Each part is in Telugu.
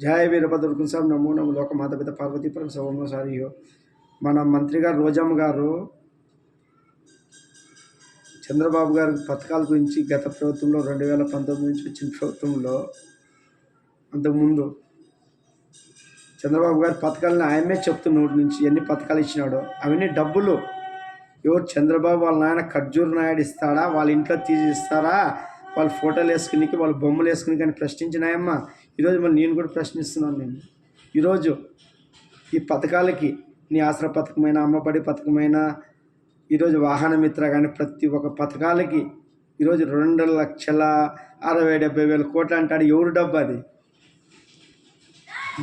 జయ వీరభద్ర సార్ నమో నమో లోక మాతపిత పార్వతీ పరం సోమసారియో. మన మంత్రి గారు రోజమ్మ గారు చంద్రబాబు గారి పథకాల గురించి గత ప్రభుత్వంలో 2019 నుంచి వచ్చిన ప్రభుత్వంలో అంతకుముందు చంద్రబాబు గారి పథకాలను ఆయనే చెప్తున్న నుంచి ఎన్ని పథకాలు ఇచ్చినాడో అవన్నీ డబ్బులు ఎవరు చంద్రబాబు వాళ్ళ నాయన ఖర్జూర్ నాయుడు ఇస్తాడా, వాళ్ళ ఇంట్లో తీసి ఇస్తారా, వాళ్ళ ఫోటోలు వేసుకునికి వాళ్ళ బొమ్మలు వేసుకుని కానీ ప్రశ్నించినాయమ్మా. ఈరోజు మళ్ళీ నేను కూడా ప్రశ్నిస్తున్నాను. నేను ఈరోజు ఈ పథకాలకి నీ ఆసరా పథకమైన, అమ్మబడి పథకమైన, ఈరోజు వాహన మిత్ర కానీ ప్రతి ఒక్క పథకాలకి ఈరోజు 2,60,70,000 కోట్లు అంటాడు. ఎవరు డబ్బు అది?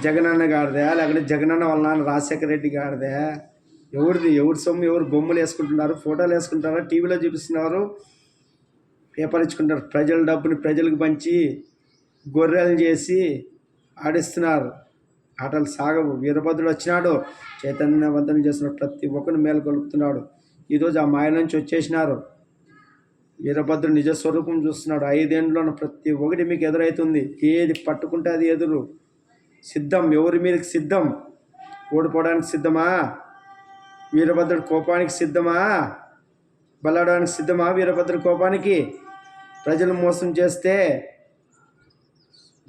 జగనన్న గారిదే లేకపోతే జగనన్న వాళ్ళ నాన్న రాజశేఖర రెడ్డి గారిదే? ఎవరిది? ఎవరి సొమ్ము? ఎవరు బొమ్మలు వేసుకుంటున్నారు, ఫోటోలు వేసుకుంటారా, టీవీలో చూపిస్తున్నారు, పేపర్ ఇచ్చుకుంటారు. ప్రజల డబ్బుని ప్రజలకు పంచి గొర్రెలు చేసి ఆడిస్తున్నారు. ఆటలు సాగవు. వీరభద్రుడు వచ్చినాడు, చైతన్యవంతం చేసిన ప్రతి ఒక్కరిని మేలుకొలుపుతున్నాడు. ఈరోజు ఆ మాయ నుంచి వచ్చేసినారు. వీరభద్రుడు నిజ స్వరూపం చూస్తున్నాడు. 5 ఏళ్ళలో ప్రతి ఒక్కటి మీకు ఎదురవుతుంది. ఏది పట్టుకుంటే అది ఎదురు. సిద్ధం. ఎవరి మీదకి సిద్ధం? ఓడిపోవడానికి సిద్ధమా? వీరభద్రుడు కోపానికి సిద్ధమా? బలవడానికి సిద్ధమా? వీరభద్రుడి కోపానికి? ప్రజలు మోసం చేస్తే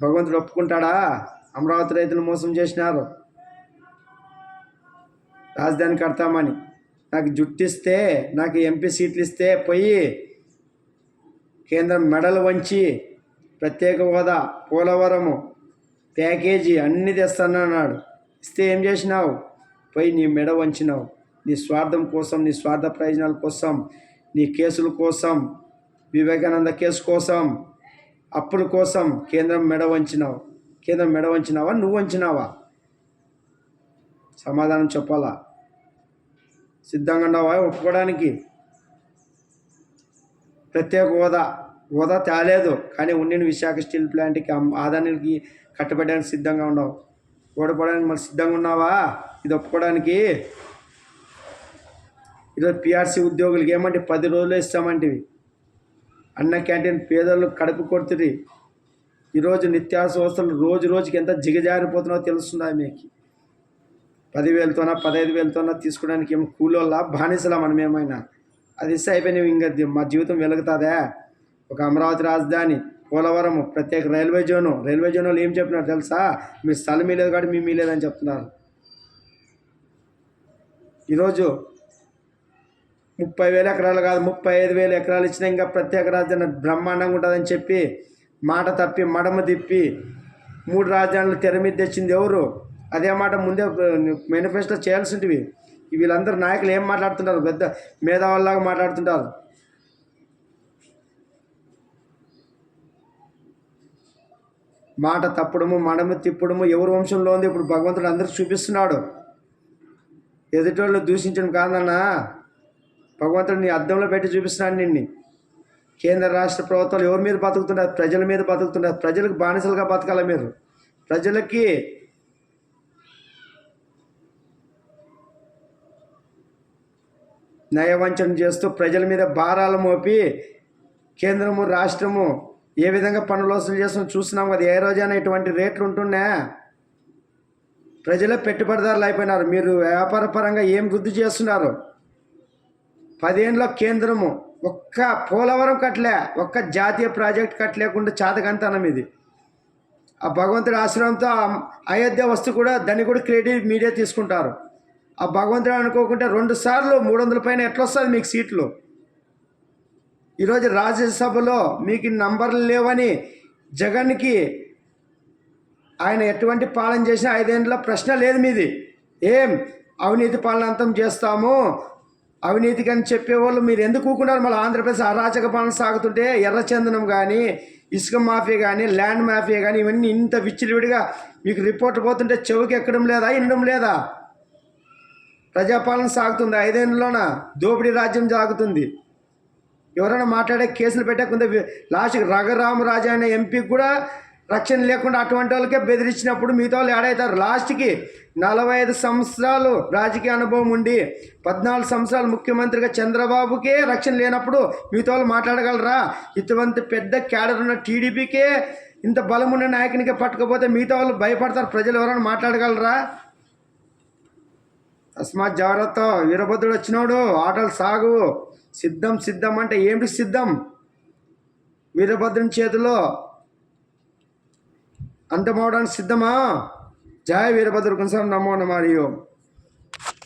భగవంతుడు ఒప్పుకుంటాడా? అమరావతి రైతులు మోసం చేసినారు. రాజధాని కడతామని, నాకు జుట్టిస్తే, నాకు ఎంపీ సీట్లు ఇస్తే పోయి కేంద్రం మెడలు వంచి ప్రత్యేక హోదా, పోలవరము, ప్యాకేజీ అన్నీ తెస్తానన్నాడు. ఇస్తే ఏం చేసినావు? పోయి నీ మెడ వంచినావు. నీ స్వార్థం కోసం, నీ స్వార్థ ప్రయోజనాల కోసం, నీ కేసుల కోసం, వివేకానంద కేసు కోసం, అప్పుల కోసం కేంద్రం మెడ వంచినావు. కేంద్రం మెడ వంచినావా? నువ్వు వంచినావా? సమాధానం చెప్పాలా? సిద్ధంగా ఉన్నావా ఒప్పుకోవడానికి? ప్రత్యేక హోదా తేలేదు, కానీ ఉండిన విశాఖ స్టీల్ ప్లాంట్కి ఆదానికి కట్టబెట్టడానికి సిద్ధంగా ఉన్నావు. ఓడిపోవడానికి మరి సిద్ధంగా ఉన్నావా? ఇది ఒప్పుకోవడానికి? ఈరోజు పిఆర్సీ ఉద్యోగులకి ఏమంటే 10 రోజులు ఇస్తామంటివి. అన్న క్యాంటీన్ పేదలు కడుపు కొడుతుంది. ఈరోజు నిత్యావసర వస్తువులు రోజు రోజుకి ఎంత జిగజారిపోతున్నావో తెలుస్తుందా మీకు? 10,000తోనా 15,000తోనా తీసుకోవడానికి ఏమో కూలోళ్ళ బానిసలా మనం ఏమైనా? అది ఇస్తే అయిపోయినాయి. ఇంకా మా జీవితం వెలుగుతుందా? ఒక అమరావతి రాజధాని, పోలవరము, ప్రత్యేక రైల్వే జోను వాళ్ళు ఏం చెప్పినారు తెలుసా? మీ స్థలం మీలేదు కాబట్టి మీ లేదని చెప్తున్నారు. ఈరోజు 30,000 ఎకరాలు కాదు 35,000 ఎకరాలు ఇచ్చినా ఇంకా ప్రత్యేక రాజధాని బ్రహ్మాండంగా ఉంటుందని చెప్పి మాట తప్పి మడమ తిప్పి 3 రాజధానులు తెర మీద తెచ్చింది ఎవరు? అదే మాట ముందే మేనిఫెస్టో చేయాల్సింటివి. వీళ్ళందరూ నాయకులు ఏం మాట్లాడుతుంటారు? పెద్ద మేధావుల్లాగా మాట్లాడుతుంటారు. మాట తప్పడము, మడమ తిప్పడము ఎవరి వంశంలో ఉంది? ఇప్పుడు భగవంతుడు అందరికి చూపిస్తున్నాడు. ఎదుటోళ్ళు దూషించడం కాదన్నా, భగవంతుడు నీ అద్దంలో పెట్టి చూపిస్తున్నాడు నిన్ను. కేంద్ర రాష్ట్ర ప్రభుత్వాలు ఎవరి మీద బతుకుతున్నారు? ప్రజల మీద బతుకుతున్నారు. ప్రజలకు బానిసలుగా బతకాల మీరు. ప్రజలకి నయవంచన చేస్తూ ప్రజల మీద భారాలు మోపి కేంద్రము రాష్ట్రము ఏ విధంగా పనులు వసూలు చేస్తున్నా చూస్తున్నాం కదా. ఏ రోజైనా ఇటువంటి రేట్లు ఉంటున్నా? ప్రజలే పెట్టుబడిదారులు అయిపోయినారు. మీరు వ్యాపార పరంగా ఏం వృద్ధి చేస్తున్నారు? 10 ఏళ్ళలో కేంద్రము ఒక్క పోలవరం కట్టలే, ఒక్క జాతీయ ప్రాజెక్ట్ కట్టలేకుండా చాతకంతనం ఇది. ఆ భగవంతుడి ఆశ్రమంతో అయోధ్య వస్తు కూడా దాన్ని కూడా క్రెడిట్ మీడియా తీసుకుంటారు. ఆ భగవంతుడు అనుకోకుంటే 2 సార్లు 300 పైన ఎట్లా వస్తుంది మీకు సీట్లు? ఈరోజు రాజ్యసభలో మీకు నంబర్లు లేవని జగన్కి ఆయన ఎటువంటి పాలన చేసినా 5 ఏళ్ళలో ప్రశ్న లేదు మీది. ఏం అవినీతి పాలన అంతం చేస్తాము, అవినీతికి అని చెప్పేవాళ్ళు మీరు ఎందుకు కూకున్నారు? మళ్ళీ ఆంధ్రప్రదేశ్ అరాచక పాలన సాగుతుంటే ఎర్రచందనం కానీ, ఇసుక మాఫియా కానీ, ల్యాండ్ మాఫియా కానీ ఇవన్నీ ఇంత విచ్చలవిడిగా మీకు రిపోర్ట్ పోతుంటే చెవికి ఎక్కడం లేదా? వినడం లేదా? ప్రజాపాలన సాగుతుంది. 5 ఏళ్ళలోన దోపిడీ రాజ్యం సాగుతుంది. ఎవరైనా మాట్లాడే కేసులు పెట్టకుండా లాస్ట్కి రఘురామరాజు అనే ఎంపీకి కూడా రక్షణ లేకుండా అటువంటి వాళ్ళకే బెదిరించినప్పుడు మిగతా వాళ్ళు ఏడవుతారు? లాస్ట్కి 45 సంవత్సరాలు రాజకీయ అనుభవం ఉండి 14 సంవత్సరాలు ముఖ్యమంత్రిగా చంద్రబాబుకే రక్షణ లేనప్పుడు మిగతా వాళ్ళు మాట్లాడగలరా? ఇటువంటి పెద్ద క్యాడర్ ఉన్న టీడీపీకే ఇంత బలమున్న నాయకునికే పట్టుకపోతే మిగతా వాళ్ళు భయపడతారు. ప్రజలు ఎవరైనా మాట్లాడగలరా? తస్మాత్ జాగ్రత్త. వీరభద్రుడు వచ్చినోడు, ఆటలు సాగు. సిద్ధం సిద్ధం అంటే ఏమిటి సిద్ధం? వీరభద్రుని చేతిలో అంతమవడానికి సిద్ధమా? జయ వీరభద్ర కొంచెం నమో నమో.